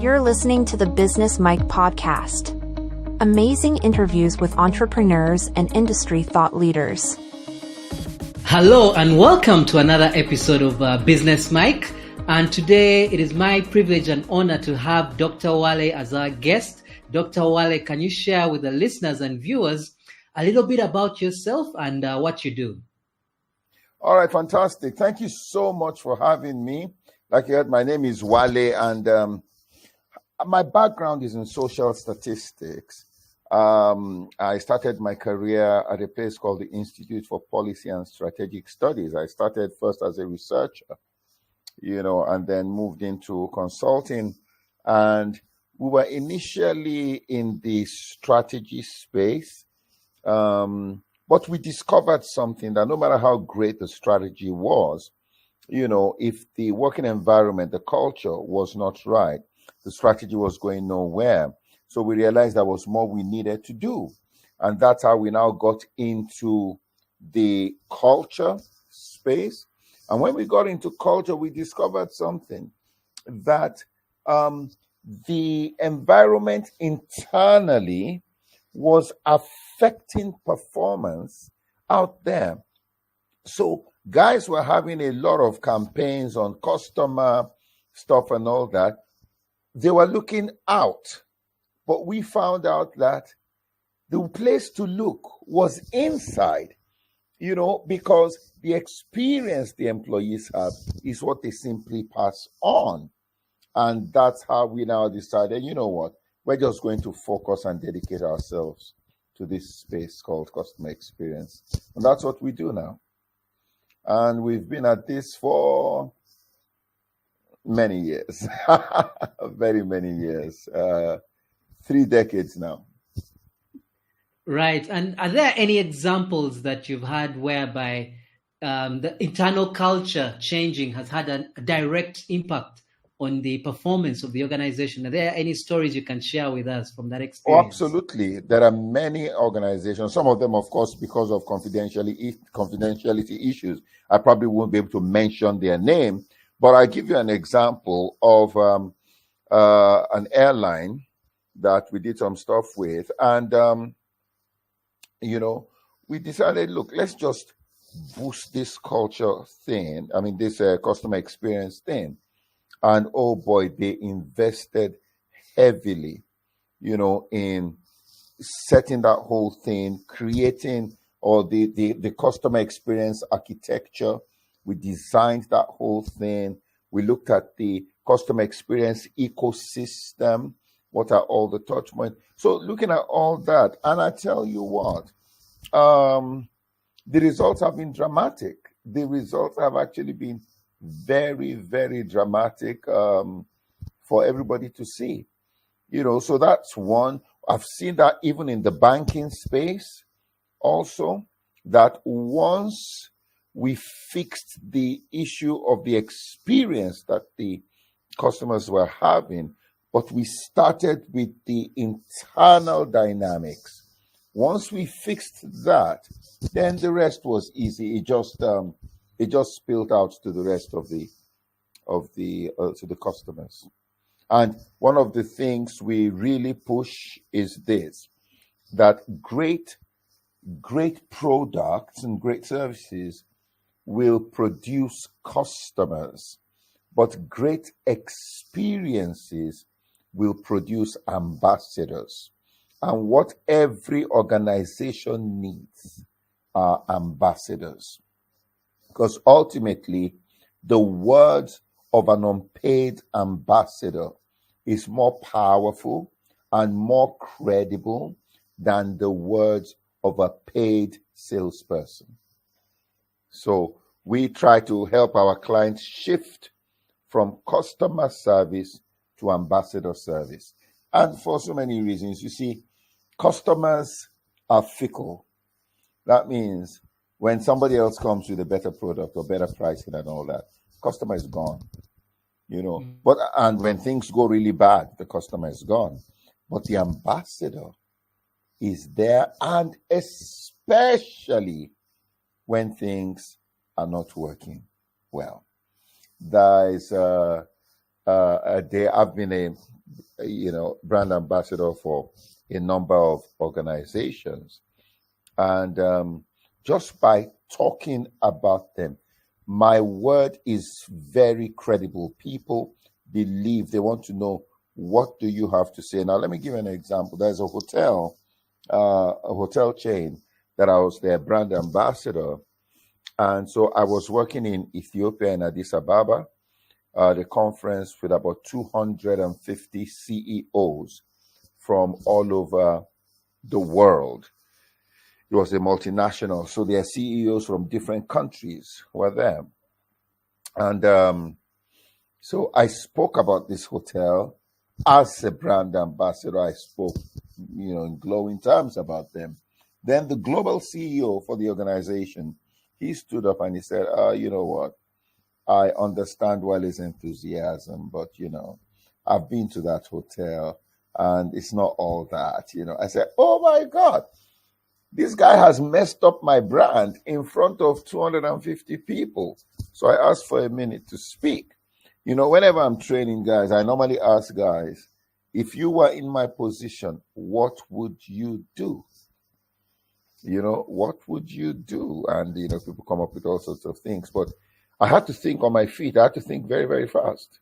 You're listening to the Business Mike podcast. Amazing interviews with entrepreneurs and industry thought leaders. Hello and welcome to another episode of Business Mike. And today it is my privilege and honor to have Dr. Wale as our guest. Dr. Wale, can you share with the listeners and viewers a little bit about yourself and what you do? All right, fantastic. Thank you so much for having me. Like you heard, my name is Wale, and my background is in social statistics. I started my career at a place called the Institute for Policy and Strategic Studies. I started first as a researcher, and then moved into consulting. And we were initially in the strategy space, but we discovered something that no matter how great the strategy was, if the working environment, the culture was not right, the strategy was going nowhere. So we realized there was more we needed to do. And that's how we now got into the culture space. And when we got into culture, we discovered something, that the environment internally was affecting performance out there. So guys were having a lot of campaigns on customer stuff and all that. They were looking out, but we found out that the place to look was inside, because the experience the employees have is what they simply pass on. And that's how we now decided, we're just going to focus and dedicate ourselves to this space called customer experience. And that's what we do now. And we've been at this for many years, very many years, 3 decades now. Right. And are there any examples that you've had whereby the internal culture changing has had a direct impact on the performance of the organization? Are there any stories you can share with us from that experience? Oh, absolutely. There are many organizations, some of them, of course, because of confidentiality issues, I probably won't be able to mention their name, but I'll give you an example of an airline that we did some stuff with. And, we decided, look, let's just boost this culture thing. This customer experience thing. And oh boy, they invested heavily, in setting that whole thing, creating the customer experience architecture. We designed that whole thing. We looked at the customer experience ecosystem. What are all the touch points? So looking at all that, and I tell you what, the results have been dramatic. The results have actually been very, very dramatic for everybody to see. So that's one. I've seen that even in the banking space also, that once we fixed the issue of the experience that the customers were having, but we started with the internal dynamics. Once we fixed that, then the rest was easy. It just spilled out to the rest of the customers. And one of the things we really push is this, that great products and great services will produce customers, but great experiences will produce ambassadors. And what every organization needs are ambassadors. Because ultimately, the words of an unpaid ambassador is more powerful and more credible than the words of a paid salesperson. So we try to help our clients shift from customer service to ambassador service. And for so many reasons, you see, customers are fickle. That means when somebody else comes with a better product or better pricing and all that, customer is gone, But and when things go really bad, the customer is gone. But the ambassador is there, and especially when things are not working well. There is a day, I've been brand ambassador for a number of organizations. And just by talking about them, my word is very credible. People believe, they want to know, what do you have to say? Now, let me give you an example. There's a hotel chain that I was their brand ambassador. And so I was working in Ethiopia, in Addis Ababa, the conference with about 250 CEOs from all over the world. It was a multinational, so their CEOs from different countries were there. And so I spoke about this hotel as a brand ambassador. I spoke, in glowing terms about them. Then the global CEO for the organization, he stood up and he said, you know what? I understand Wale's enthusiasm, but, I've been to that hotel and it's not all that. I said, oh my God, this guy has messed up my brand in front of 250 people. So I asked for a minute to speak. Whenever I'm training guys, I normally ask guys, if you were in my position, what would you do? What would you do? And, people come up with all sorts of things. But I had to think on my feet. I had to think very, very fast.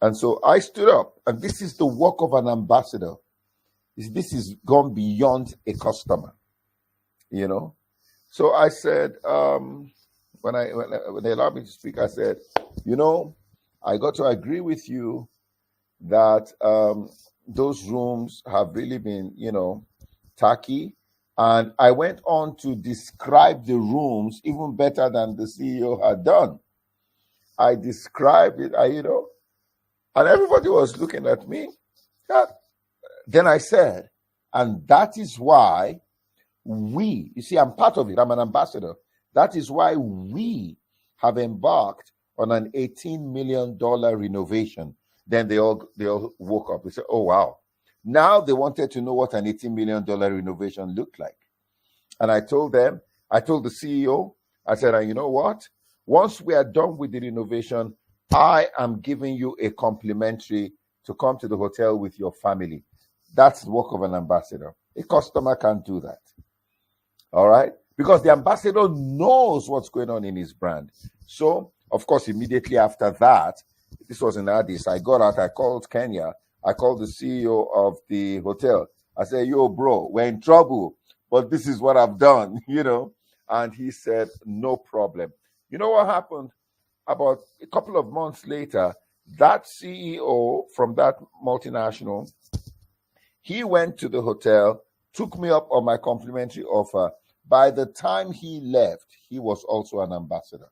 And so I stood up. And this is the work of an ambassador. This is gone beyond a customer. So I said, when they allowed me to speak, I said, I got to agree with you that those rooms have really been, tacky. And I went on to describe the rooms even better than the CEO had done. I described it, and everybody was looking at me. Yeah. Then I said, and that is why you see, I'm part of it. I'm an ambassador. That is why we have embarked on an $18 million renovation. Then they all woke up. They said, oh, wow. Now they wanted to know what an $18 million renovation looked like. And I told the CEO, I said, and you know what? Once we are done with the renovation, I am giving you a complimentary to come to the hotel with your family. That's the work of an ambassador. A customer can't do that. All right? Because the ambassador knows what's going on in his brand. So, of course, immediately after that, this was in Addis, I got out, I called Kenya, I called the CEO of the hotel. I said, yo, bro, we're in trouble, but this is what I've done, And he said, no problem. You know what happened? About a couple of months later, that CEO from that multinational, he went to the hotel, took me up on my complimentary offer. By the time he left, he was also an ambassador.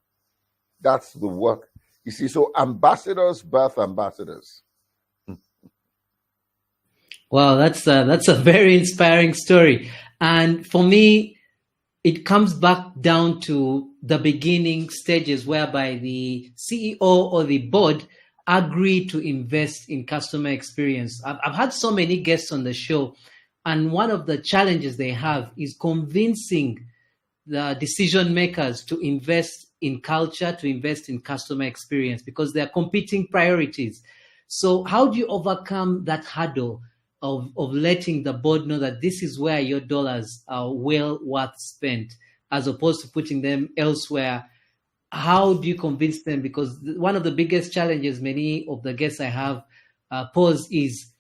That's the work. You see, so ambassadors birth ambassadors. Wow, that's a very inspiring story. And for me, it comes back down to the beginning stages whereby the CEO or the board agree to invest in customer experience. I've had so many guests on the show, and one of the challenges they have is convincing the decision makers to invest in culture, to invest in customer experience, because they're competing priorities. So how do you overcome that hurdle of letting the board know that this is where your dollars are well worth spent, as opposed to putting them elsewhere? How do you convince them? Because one of the biggest challenges many of the guests I have pose is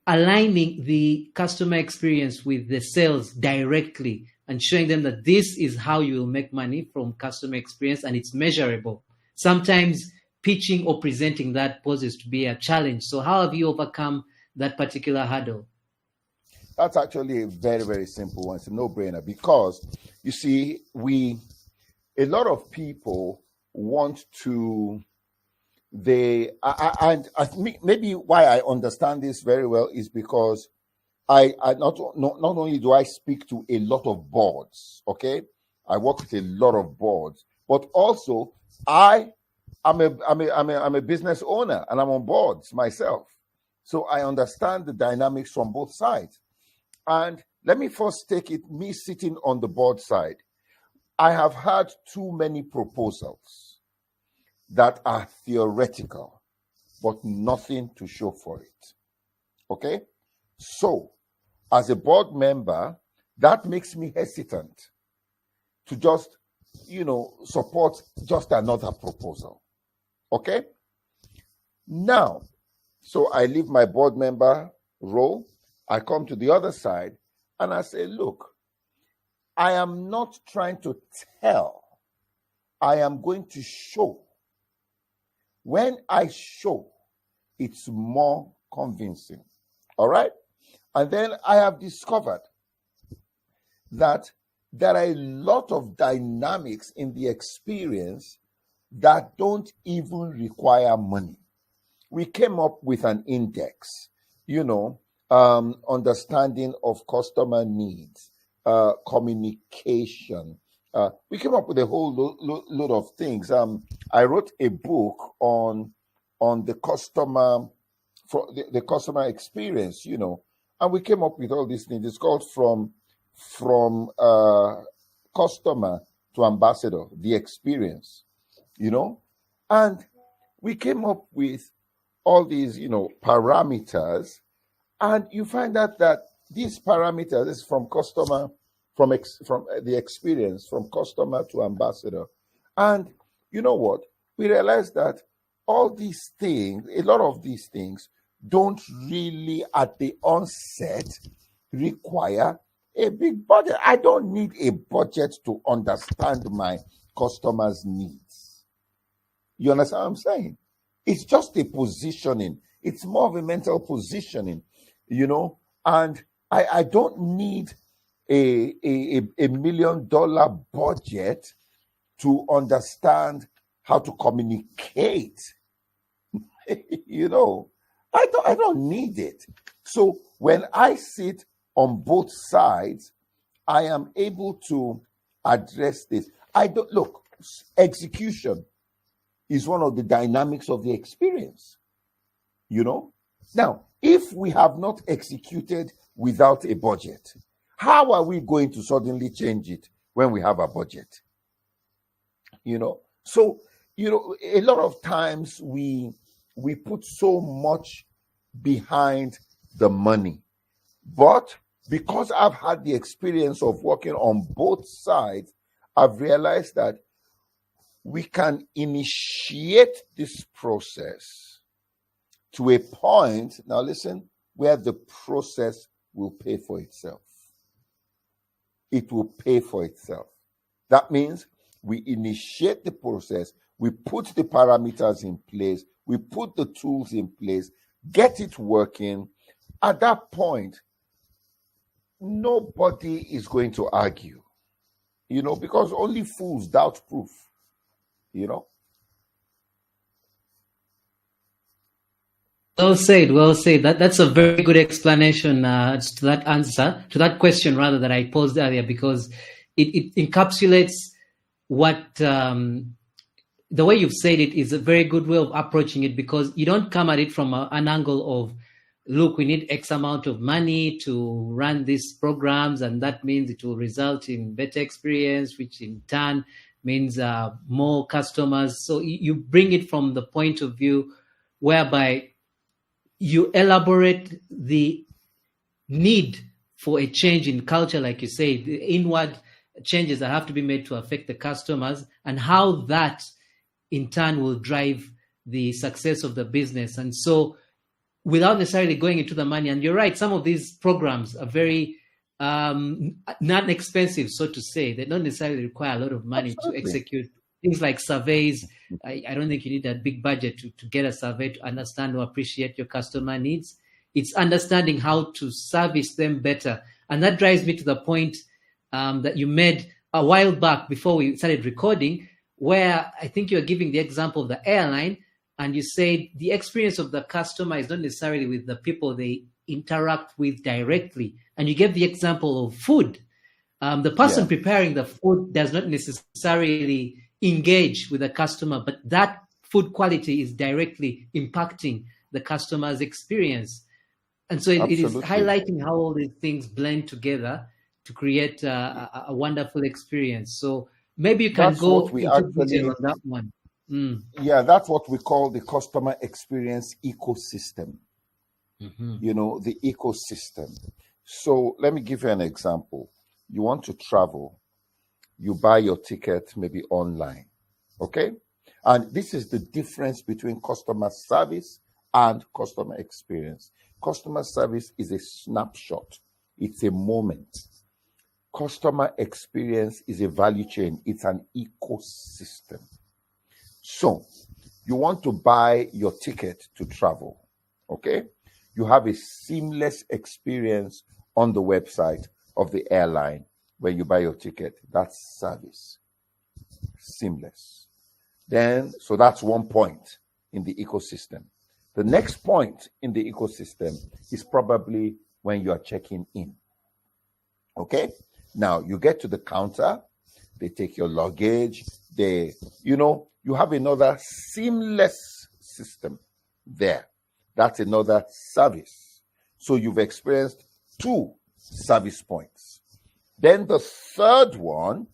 aligning the customer experience with the sales directly and showing them that this is how you will make money from customer experience and it's measurable. Sometimes pitching or presenting that poses to be a challenge. So how have you overcome that particular hurdle? That's actually a very, very simple one. It's a no-brainer because, you see, a lot of people want to, maybe why I understand this very well is because I not only do I speak to a lot of boards, okay? I work with a lot of boards, but also I'm a business owner and I'm on boards myself. So I understand the dynamics from both sides. And let me first take it, me sitting on the board side. I have had too many proposals that are theoretical. but nothing to show for it. Okay? So, as a board member, that makes me hesitant to just, support just another proposal. Okay? Now, so I leave my board member role, I come to the other side, and I say, look, I am not trying to tell, I am going to show. When I show, it's more convincing. All right? And then I have discovered that there are a lot of dynamics in the experience that don't even require money. We came up with an index, understanding of customer needs, communication. We came up with a whole load of things. I wrote a book on the customer, for the customer experience, and we came up with all these things. It's called from customer to ambassador, the experience, and we came up with all these, parameters, and you find out that these parameters is from customer, from the experience, from customer to ambassador. And you know what? We realized that all these things, a lot of these things, don't really at the onset require a big budget. I don't need a budget to understand my customers' needs. You understand what I'm saying? It's just a positioning. It's more of a mental positioning, and I don't need a $1 million budget to understand how to communicate. I don't need it. So when I sit on both sides, I am able to address this. Execution is one of the dynamics of the experience. Now, if we have not executed without a budget, how are we going to suddenly change it when we have a budget? So, a lot of times we put so much behind the money. But because I've had the experience of working on both sides, I've realized that we can initiate this process to a point, now listen, where the process will pay for itself. It will pay for itself. That means we initiate the process, we put the parameters in place, we put the tools in place, get it working. At that point, nobody is going to argue, because only fools doubt proof, Well said. That's a very good explanation to that answer, to that question rather, that I posed earlier, because it encapsulates what the way you've said it is a very good way of approaching it, because you don't come at it from an angle of, look, we need X amount of money to run these programs, and that means it will result in better experience, which in turn means more customers. So you bring it from the point of view whereby you elaborate the need for a change in culture, like you say, the inward changes that have to be made to affect the customers, and how that in turn will drive the success of the business. And so without necessarily going into the money, and you're right, some of these programs are very not expensive, so to say. They don't necessarily require a lot of money to execute. Things like surveys, I don't think you need a big budget to get a survey to understand or appreciate your customer needs. It's understanding how to service them better. And that drives me to the point that you made a while back before we started recording, where I think you're giving the example of the airline, and you said the experience of the customer is not necessarily with the people they interact with directly. And you gave the example of food. The person preparing the food does not necessarily engage with the customer, but that food quality is directly impacting the customer's experience. And so it is highlighting how all these things blend together to create a wonderful experience. So maybe you can go into detail on that one. Yeah, that's what we call the customer experience ecosystem. The ecosystem. So let me give you an example. You want to travel, you buy your ticket maybe online, okay? And this is the difference between customer service and customer experience. Customer service is a snapshot. It's a moment. Customer experience is a value chain. It's an ecosystem. So you want to buy your ticket to travel, okay? You have a seamless experience on the website of the airline when you buy your ticket. That's service. Seamless. Then, so that's one point in the ecosystem. The next point in the ecosystem is probably when you are checking in. Okay? Now, you get to the counter, they take your luggage, you have another seamless system there. That's another service. So you've experienced 2 service points. Then the third one,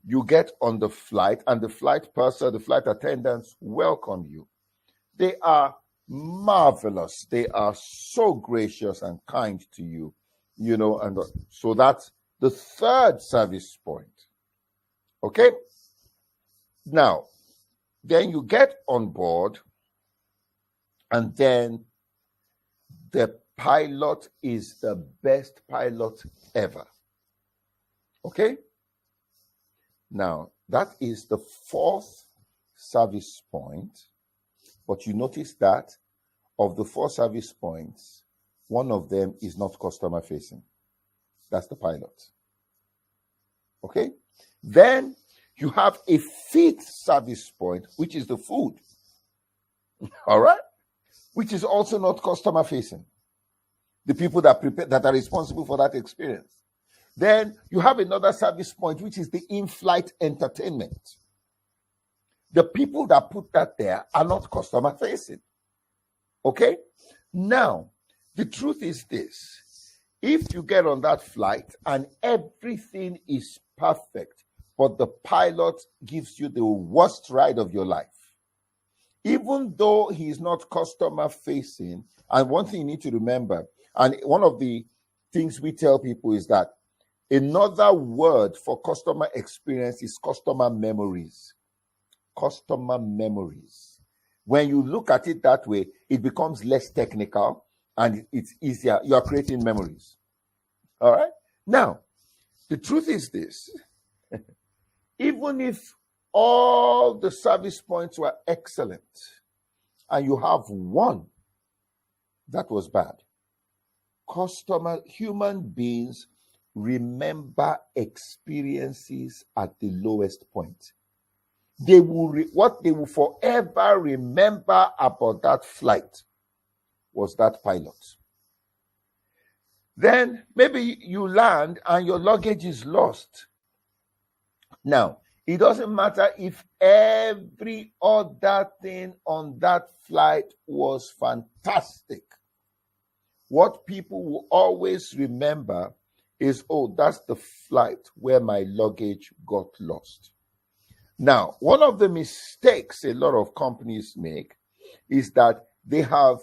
you get on the flight, and the flight purser, the flight attendants welcome you. They are marvelous. They are so gracious and kind to you, and so that's the third service point. Okay? Now, then you get on board, and then the pilot is the best pilot ever. Okay? Now, that is the 4th service point. But you notice that of the 4 service points, one of them is not customer facing. That's the pilot. Okay? Then you have a 5th service point, which is the food. All right? Which is also not customer facing. The people that are responsible for that experience. Then you have another service point, which is the in-flight entertainment. The people that put that there are not customer facing. Okay? Now, the truth is this. If you get on that flight and everything is perfect, but the pilot gives you the worst ride of your life, even though he is not customer facing, and one thing you need to remember, and one of the things we tell people is that another word for customer experience is customer memories. Customer memories. When you look at it that way, it becomes less technical and it's easier. You are creating memories. All right? Now, the truth is this. Even if all the service points were excellent and you have one that was bad, human beings remember experiences at the lowest point. What they will forever remember about that flight was that pilot. Then maybe you land and your luggage is lost. Now, it doesn't matter if every other thing on that flight was fantastic. What people will always remember is, oh, that's the flight where my luggage got lost. Now, one of the mistakes a lot of companies make is that they have,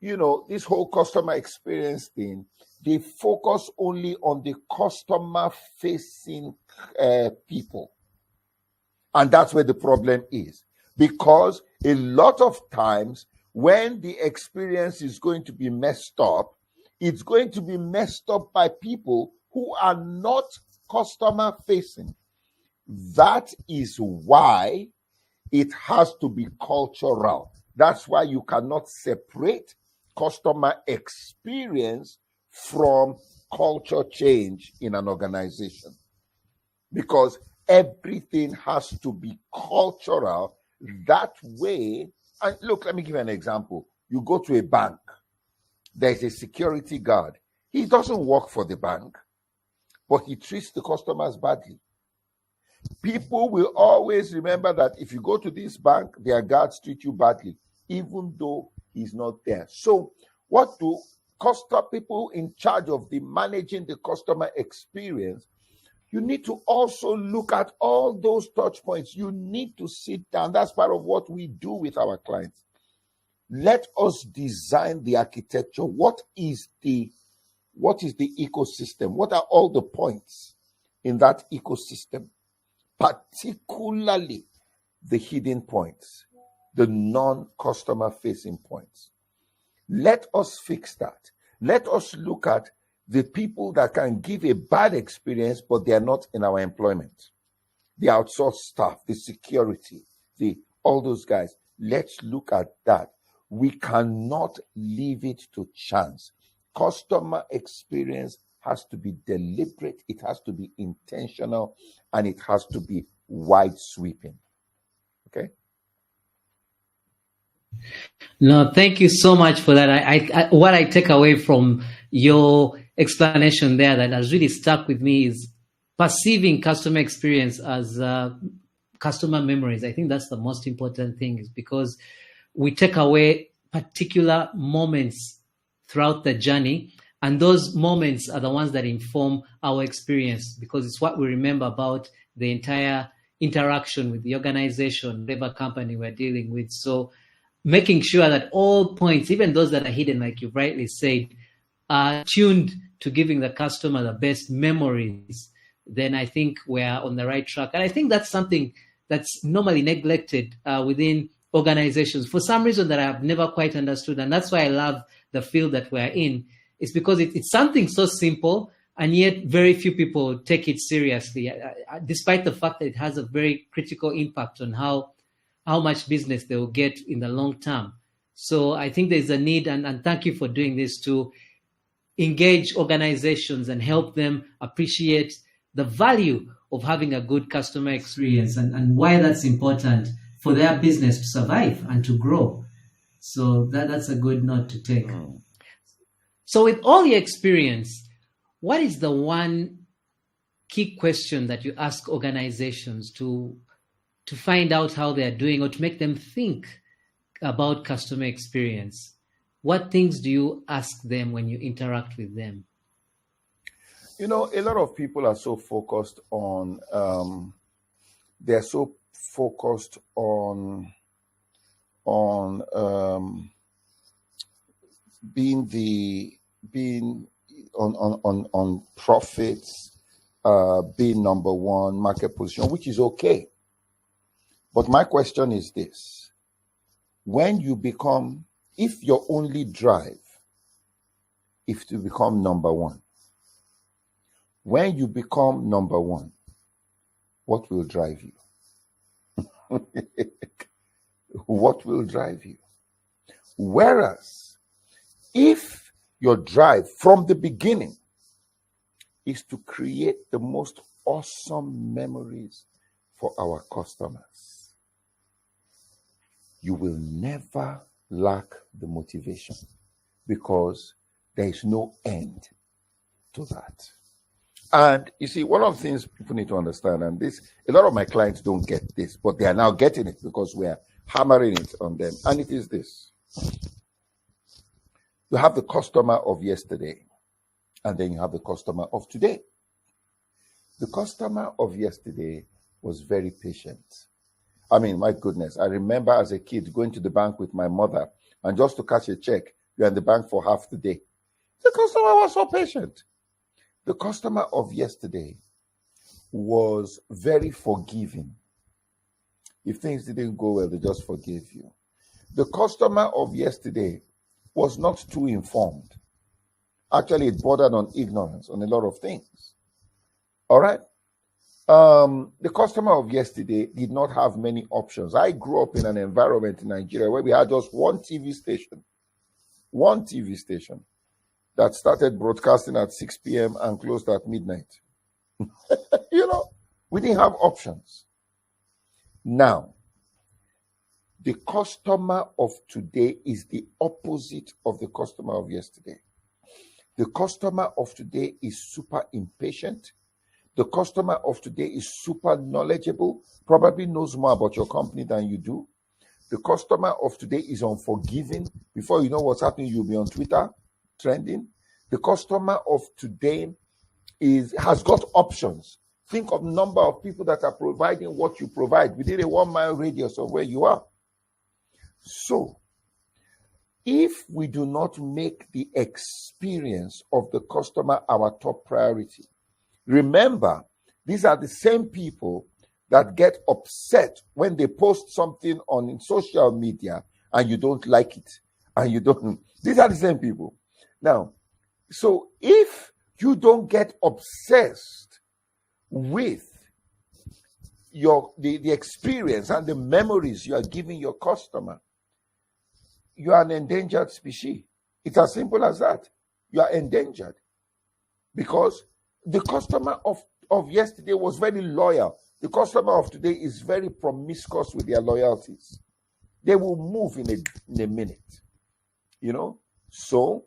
this whole customer experience thing, they focus only on the customer-facing people. And that's where the problem is. Because a lot of times, when the experience is going to be messed up, it's going to be messed up by people who are not customer-facing. That is why it has to be cultural. That's why you cannot separate customer experience from culture change in an organization. Because everything has to be cultural. That way, and look, let me give you an example. You go to a bank. There's a security guard. He doesn't work for the bank, but he treats the customers badly. People will always remember that if you go to this bank, their guards treat you badly, even though he's not there. So what do people in charge of the managing the customer experience You need to also look at all those touch points. You need to sit down. That's part of what we do with our clients. Let us design the architecture. What is the ecosystem? What are all the points in that ecosystem? Particularly the hidden points, the non-customer facing points. Let us fix that. Let us look at the people that can give a bad experience, but they are not in our employment. The outsourced staff, the security, all those guys. Let's look at that. We cannot leave it to chance. Customer experience has to be deliberate, it has to be intentional, and it has to be wide sweeping. Okay? No, thank you so much for that. I what I take away from your explanation there that has really stuck with me is perceiving customer experience as customer memories. I think that's the most important thing, is because we take away particular moments throughout the journey, and those moments are the ones that inform our experience, because it's what we remember about the entire interaction with the organization, whatever company we're dealing with. So making sure that all points, even those that are hidden, like you rightly said, are tuned to giving the customer the best memories, then I think we're on the right track. And I think that's something that's normally neglected within organizations for some reason that I've never quite understood. And that's why I love the field that we're in. It's because it's something so simple, and yet very few people take it seriously, despite the fact that it has a very critical impact on how much business they will get in the long term. So I think there's a need, and thank you for doing this, to engage organizations and help them appreciate the value of having a good customer experience and why that's important for their business to survive and to grow. So that's a good note to take. So with all your experience, what is the one key question that you ask organizations to find out how they're doing, or to make them think about customer experience? What things do you ask them when you interact with them? You know, a lot of people are so focused on, being on profits, being number one, market position, which is okay. But my question is this: if your only drive is to become number one, when you become number one, what will drive you? What will drive you? Whereas, if your drive from the beginning is to create the most awesome memories for our customers, you will never lack the motivation, because there is no end to that. And you see, one of the things people need to understand, and a lot of my clients don't get this, but they are now getting it because we are hammering it on them. And it is this: you have the customer of yesterday, and then you have the customer of today. The customer of yesterday was very patient. I mean, my goodness, I remember as a kid going to the bank with my mother, and just to cash a check, you're in the bank for half the day. The customer was so patient. The customer of yesterday was very forgiving. If things didn't go well, they just forgave you. The customer of yesterday was not too informed. Actually, it bordered on ignorance on a lot of things. All right? The customer of yesterday did not have many options. I grew up in an environment in Nigeria where we had just one TV station that started broadcasting at 6 p.m. and closed at midnight. You know, we didn't have options. Now, the customer of today is the opposite of the customer of yesterday. The customer of today is super impatient. The customer of today is super knowledgeable, probably knows more about your company than you do. The customer of today is unforgiving. Before you know what's happening, you'll be on Twitter trending. The customer of today has got options. think of number of people that are providing what you provide within a 1 mile radius of where you are. So, if we do not make the experience of the customer our top priority, remember, these are the same people that get upset when they post something on social media and you don't like it. These are the same people. Now, so if you don't get obsessed with the experience and the memories you are giving your customer, you are an endangered species. It's as simple as that. You are endangered because the customer of yesterday was very loyal. The customer of today is very promiscuous with their loyalties. They will move in a minute, So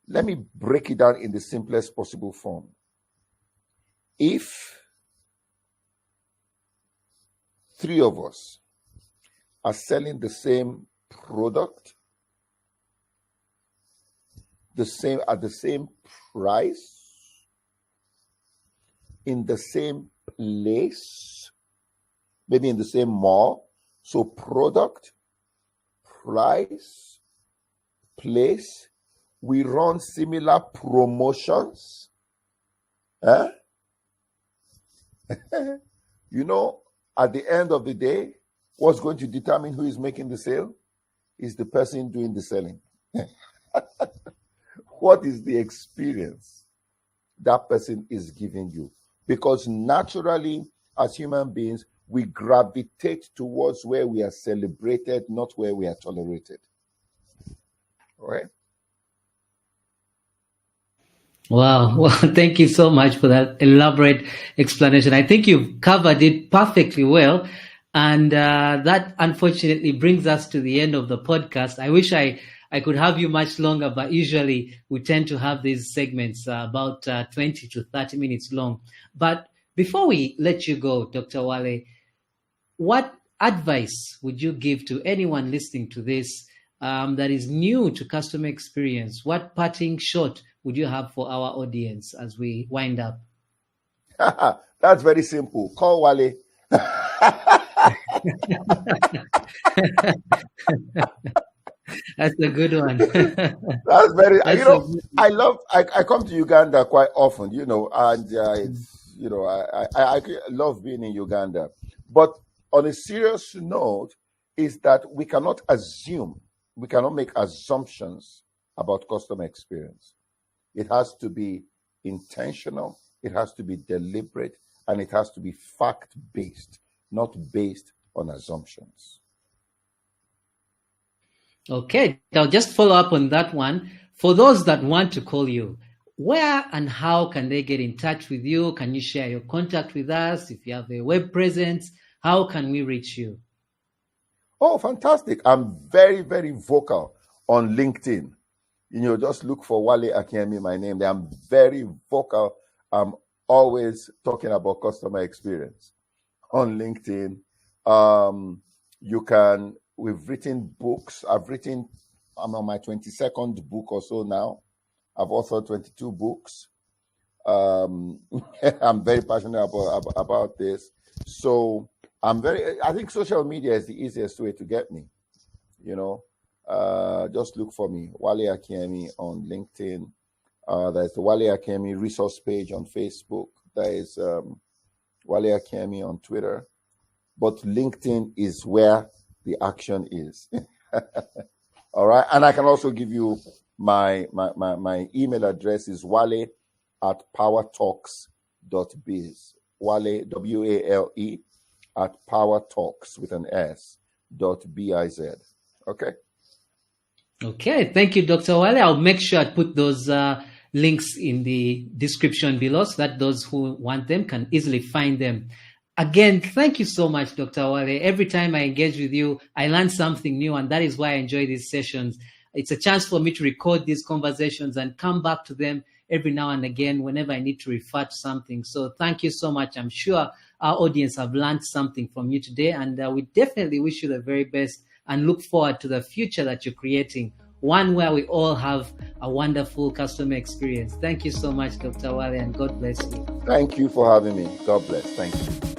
let me break it down in the simplest possible form. If 3 of us are selling the same product, at the same price, in the same place, maybe in the same mall. So product, price, place, we run similar promotions. At the end of the day, what's going to determine who is making the sale is the person doing the selling. What is the experience that person is giving you? Because naturally, as human beings, we gravitate towards where we are celebrated, not where we are tolerated. All right? Wow. Well, thank you so much for that elaborate explanation. I think you've covered it perfectly well. And that unfortunately brings us to the end of the podcast. I wish I could have you much longer, but usually we tend to have these segments about 20 to 30 minutes long. But before we let you go, Dr. Wale, what advice would you give to anyone listening to this that is new to customer experience? What parting shot would you have for our audience as we wind up? That's very simple. Call Wale. That's a good one. That's very. I come to Uganda quite often, and I love being in Uganda. But on a serious note, is that we cannot make assumptions about customer experience. It has to be intentional, it has to be deliberate, and it has to be fact-based, not based on assumptions. Okay, I'll just follow up on that one. For those that want to call you, where and how can they get in touch with you? Can you share your contact with us? If you have a web presence, how can we reach you? Oh, fantastic. I'm very, very vocal on LinkedIn. Just look for Wale Akinyemi, my name. I'm very vocal. I'm always talking about customer experience on LinkedIn. We've written books. I'm on my 22nd book or so now. I've authored 22 books. I'm very passionate about this. So I think social media is the easiest way to get me. Just look for me, Wale Akinyemi on LinkedIn. There's the Wale Akinyemi resource page on Facebook. There is Wale Akinyemi on Twitter. But LinkedIn is where the action is. All right. And I can also give you my email address is wale@powertalks.biz. Wale, WALE, at PowerTalks with an S.biz. Okay. Okay. Thank you, Dr. Wale. I'll make sure I put those links in the description below so that those who want them can easily find them. Again, thank you so much, Dr. Wale. Every time I engage with you, I learn something new, and that is why I enjoy these sessions. It's a chance for me to record these conversations and come back to them every now and again whenever I need to refer to something. So thank you so much. I'm sure our audience have learned something from you today, and we definitely wish you the very best and look forward to the future that you're creating one where we all have a wonderful customer experience. Thank you so much, Dr. Wale, and God bless you. Thank you for having me. God bless. Thank you.